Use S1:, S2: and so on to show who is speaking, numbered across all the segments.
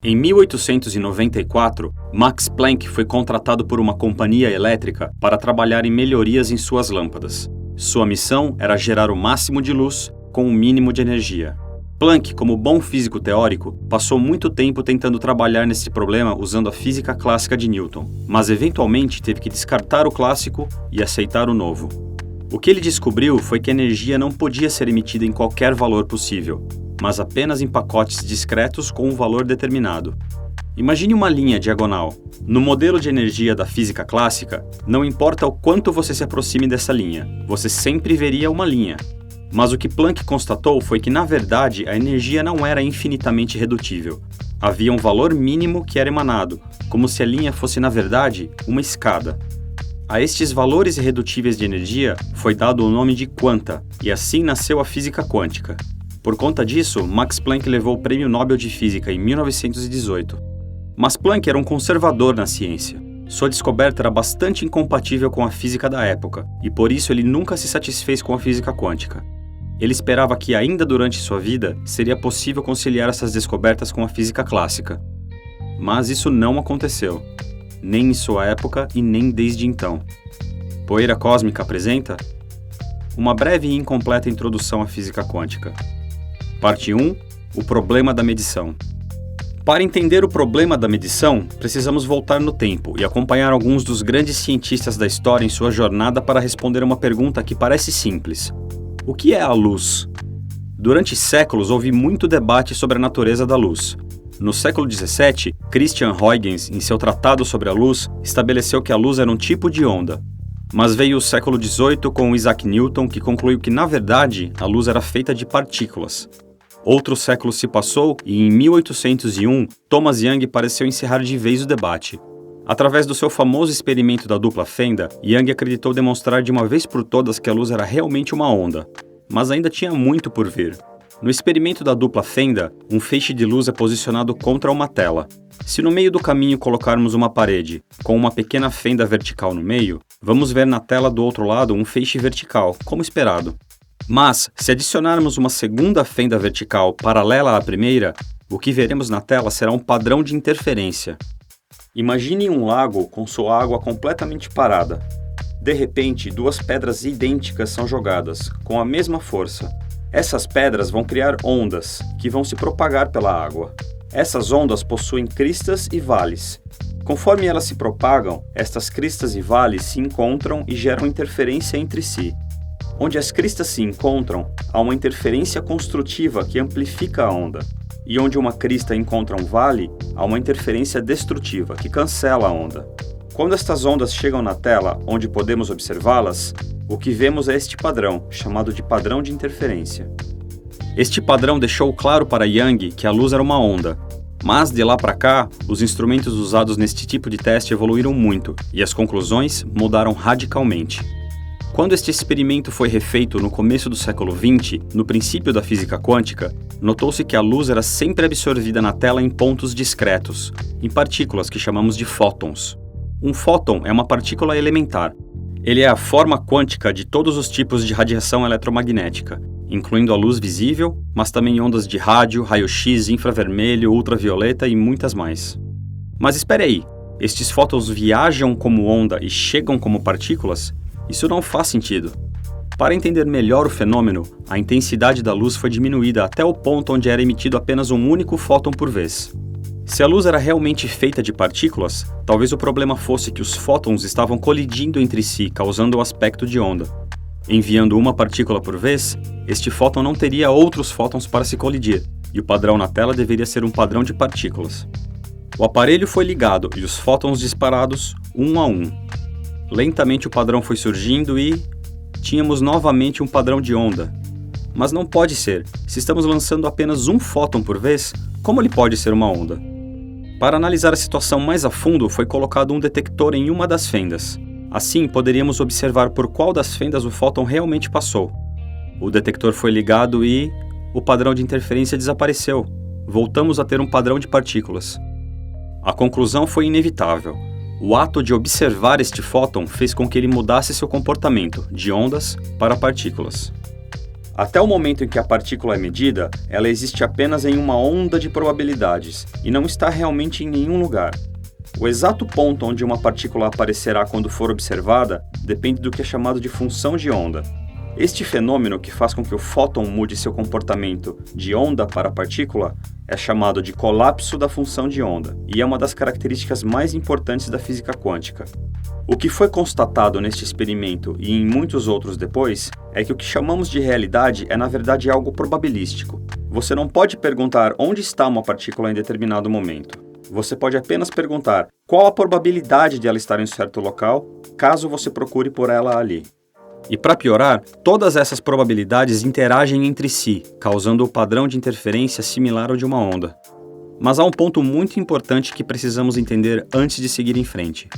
S1: Em 1894, Max Planck foi contratado por uma companhia elétrica para trabalhar em melhorias em suas lâmpadas. Sua missão era gerar o máximo de luz com o mínimo de energia. Planck, como bom físico teórico, passou muito tempo tentando trabalhar nesse problema usando a física clássica de Newton, mas eventualmente teve que descartar o clássico e aceitar o novo. O que ele descobriu foi que a energia não podia ser emitida em qualquer valor possível, mas apenas em pacotes discretos com um valor determinado. Imagine uma linha diagonal. No modelo de energia da física clássica, não importa o quanto você se aproxime dessa linha, você sempre veria uma linha. Mas o que Planck constatou foi que, na verdade, a energia não era infinitamente redutível. Havia um valor mínimo que era emanado, como se a linha fosse, na verdade, uma escada. A estes valores irredutíveis de energia foi dado o nome de quanta, e assim nasceu a física quântica. Por conta disso, Max Planck levou o Prêmio Nobel de Física em 1918. Mas Planck era um conservador na ciência. Sua descoberta era bastante incompatível com a física da época, e por isso ele nunca se satisfez com a física quântica. Ele esperava que ainda durante sua vida seria possível conciliar essas descobertas com a física clássica. Mas isso não aconteceu, nem em sua época e nem desde então. Poeira Cósmica apresenta uma breve e incompleta introdução à física quântica. Parte 1. O problema da medição. Para entender o problema da medição, precisamos voltar no tempo e acompanhar alguns dos grandes cientistas da história em sua jornada para responder uma pergunta que parece simples. O que é a luz? Durante séculos houve muito debate sobre a natureza da luz. No século XVII, Christian Huygens, em seu tratado sobre a luz, estabeleceu que a luz era um tipo de onda. Mas veio o século XVIII com Isaac Newton, que concluiu que, na verdade, a luz era feita de partículas. Outro século se passou e, em 1801, Thomas Young pareceu encerrar de vez o debate. Através do seu famoso experimento da dupla fenda, Young acreditou demonstrar de uma vez por todas que a luz era realmente uma onda. Mas ainda tinha muito por vir. No experimento da dupla fenda, um feixe de luz é posicionado contra uma tela. Se no meio do caminho colocarmos uma parede, com uma pequena fenda vertical no meio, vamos ver na tela do outro lado um feixe vertical, como esperado. Mas, se adicionarmos uma segunda fenda vertical paralela à primeira, o que veremos na tela será um padrão de interferência. Imagine um lago com sua água completamente parada. De repente, duas pedras idênticas são jogadas, com a mesma força. Essas pedras vão criar ondas, que vão se propagar pela água. Essas ondas possuem cristas e vales. Conforme elas se propagam, estas cristas e vales se encontram e geram interferência entre si. Onde as cristas se encontram, há uma interferência construtiva que amplifica a onda. E onde uma crista encontra um vale, há uma interferência destrutiva, que cancela a onda. Quando estas ondas chegam na tela, onde podemos observá-las, o que vemos é este padrão, chamado de padrão de interferência. Este padrão deixou claro para Young que a luz era uma onda. Mas, de lá para cá, os instrumentos usados neste tipo de teste evoluíram muito, e as conclusões mudaram radicalmente. Quando este experimento foi refeito no começo do século XX, no princípio da física quântica, notou-se que a luz era sempre absorvida na tela em pontos discretos, em partículas que chamamos de fótons. Um fóton é uma partícula elementar. Ele é a forma quântica de todos os tipos de radiação eletromagnética, incluindo a luz visível, mas também ondas de rádio, raio-x, infravermelho, ultravioleta e muitas mais. Mas espere aí, estes fótons viajam como onda e chegam como partículas? Isso não faz sentido. Para entender melhor o fenômeno, a intensidade da luz foi diminuída até o ponto onde era emitido apenas um único fóton por vez. Se a luz era realmente feita de partículas, talvez o problema fosse que os fótons estavam colidindo entre si, causando o aspecto de onda. Enviando uma partícula por vez, este fóton não teria outros fótons para se colidir, e o padrão na tela deveria ser um padrão de partículas. O aparelho foi ligado e os fótons disparados, um a um. Lentamente o padrão foi surgindo e... tínhamos novamente um padrão de onda. Mas não pode ser. Se estamos lançando apenas um fóton por vez, como ele pode ser uma onda? Para analisar a situação mais a fundo, foi colocado um detector em uma das fendas. Assim, poderíamos observar por qual das fendas o fóton realmente passou. O detector foi ligado e... o padrão de interferência desapareceu. Voltamos a ter um padrão de partículas. A conclusão foi inevitável. O ato de observar este fóton fez com que ele mudasse seu comportamento, de ondas para partículas. Até o momento em que a partícula é medida, ela existe apenas em uma onda de probabilidades e não está realmente em nenhum lugar. O exato ponto onde uma partícula aparecerá quando for observada depende do que é chamado de função de onda. Este fenômeno, que faz com que o fóton mude seu comportamento de onda para partícula, é chamado de colapso da função de onda e é uma das características mais importantes da física quântica. O que foi constatado neste experimento e em muitos outros depois é que o que chamamos de realidade é na verdade algo probabilístico. Você não pode perguntar onde está uma partícula em determinado momento. Você pode apenas perguntar qual a probabilidade de ela estar em certo local, caso você procure por ela ali. E para piorar, todas essas probabilidades interagem entre si, causando o padrão de interferência similar ao de uma onda. Mas há um ponto muito importante que precisamos entender antes de seguir em frente.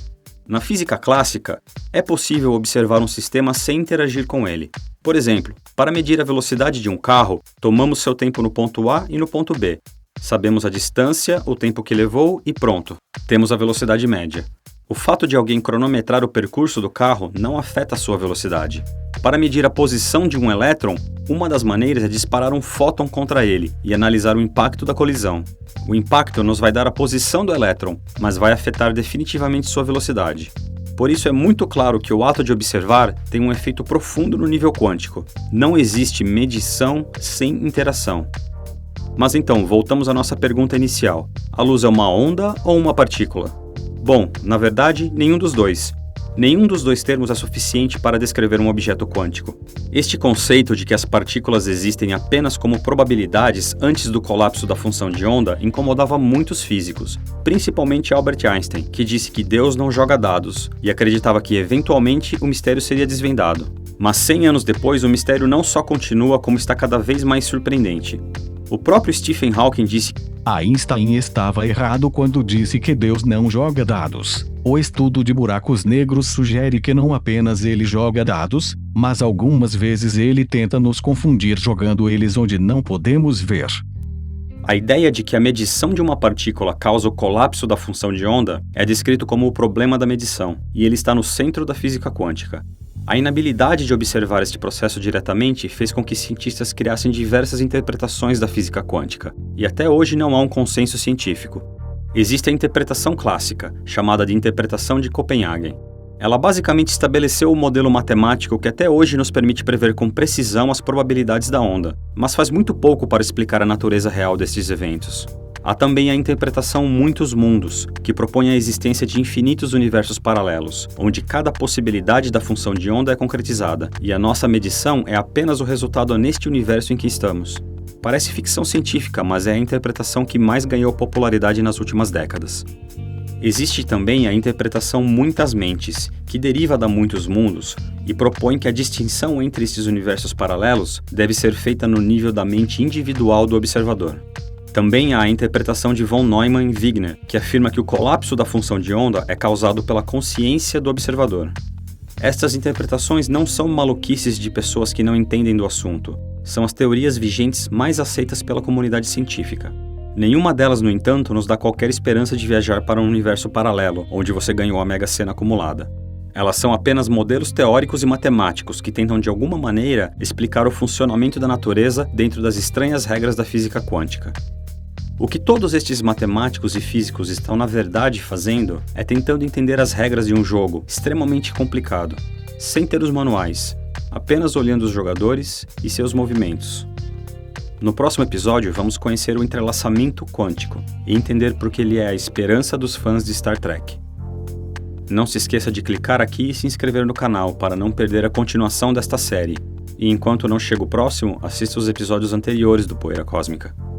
S1: Na física clássica, é possível observar um sistema sem interagir com ele. Por exemplo, para medir a velocidade de um carro, tomamos seu tempo no ponto A e no ponto B. Sabemos a distância, o tempo que levou e pronto, temos a velocidade média. O fato de alguém cronometrar o percurso do carro não afeta a sua velocidade. Para medir a posição de um elétron, uma das maneiras é disparar um fóton contra ele e analisar o impacto da colisão. O impacto nos vai dar a posição do elétron, mas vai afetar definitivamente sua velocidade. Por isso é muito claro que o ato de observar tem um efeito profundo no nível quântico. Não existe medição sem interação. Mas então, voltamos à nossa pergunta inicial. A luz é uma onda ou uma partícula? Bom, na verdade, nenhum dos dois. Nenhum dos dois termos é suficiente para descrever um objeto quântico. Este conceito de que as partículas existem apenas como probabilidades antes do colapso da função de onda incomodava muitos físicos, principalmente Albert Einstein, que disse que Deus não joga dados e acreditava que, eventualmente, o mistério seria desvendado. Mas 100 anos depois, o mistério não só continua, como está cada vez mais surpreendente. O próprio Stephen Hawking disse:
S2: Einstein estava errado quando disse que Deus não joga dados. O estudo de buracos negros sugere que não apenas ele joga dados, mas algumas vezes ele tenta nos confundir jogando eles onde não podemos ver.
S1: A ideia de que a medição de uma partícula causa o colapso da função de onda é descrito como o problema da medição, e ele está no centro da física quântica. A inabilidade de observar este processo diretamente fez com que cientistas criassem diversas interpretações da física quântica, e até hoje não há um consenso científico. Existe a interpretação clássica, chamada de interpretação de Copenhagen. Ela basicamente estabeleceu o modelo matemático que até hoje nos permite prever com precisão as probabilidades da onda, mas faz muito pouco para explicar a natureza real destes eventos. Há também a interpretação muitos mundos, que propõe a existência de infinitos universos paralelos, onde cada possibilidade da função de onda é concretizada, e a nossa medição é apenas o resultado neste universo em que estamos. Parece ficção científica, mas é a interpretação que mais ganhou popularidade nas últimas décadas. Existe também a interpretação muitas mentes, que deriva da muitos mundos, e propõe que a distinção entre estes universos paralelos deve ser feita no nível da mente individual do observador. Também há a interpretação de von Neumann e Wigner, que afirma que o colapso da função de onda é causado pela consciência do observador. Estas interpretações não são maluquices de pessoas que não entendem do assunto. São as teorias vigentes mais aceitas pela comunidade científica. Nenhuma delas, no entanto, nos dá qualquer esperança de viajar para um universo paralelo, onde você ganhou a Mega Sena acumulada. Elas são apenas modelos teóricos e matemáticos que tentam de alguma maneira explicar o funcionamento da natureza dentro das estranhas regras da física quântica. O que todos estes matemáticos e físicos estão na verdade fazendo é tentando entender as regras de um jogo extremamente complicado, sem ter os manuais, apenas olhando os jogadores e seus movimentos. No próximo episódio, vamos conhecer o entrelaçamento quântico e entender por que ele é a esperança dos fãs de Star Trek. Não se esqueça de clicar aqui e se inscrever no canal para não perder a continuação desta série. E enquanto não chega o próximo, assista os episódios anteriores do Poeira Cósmica.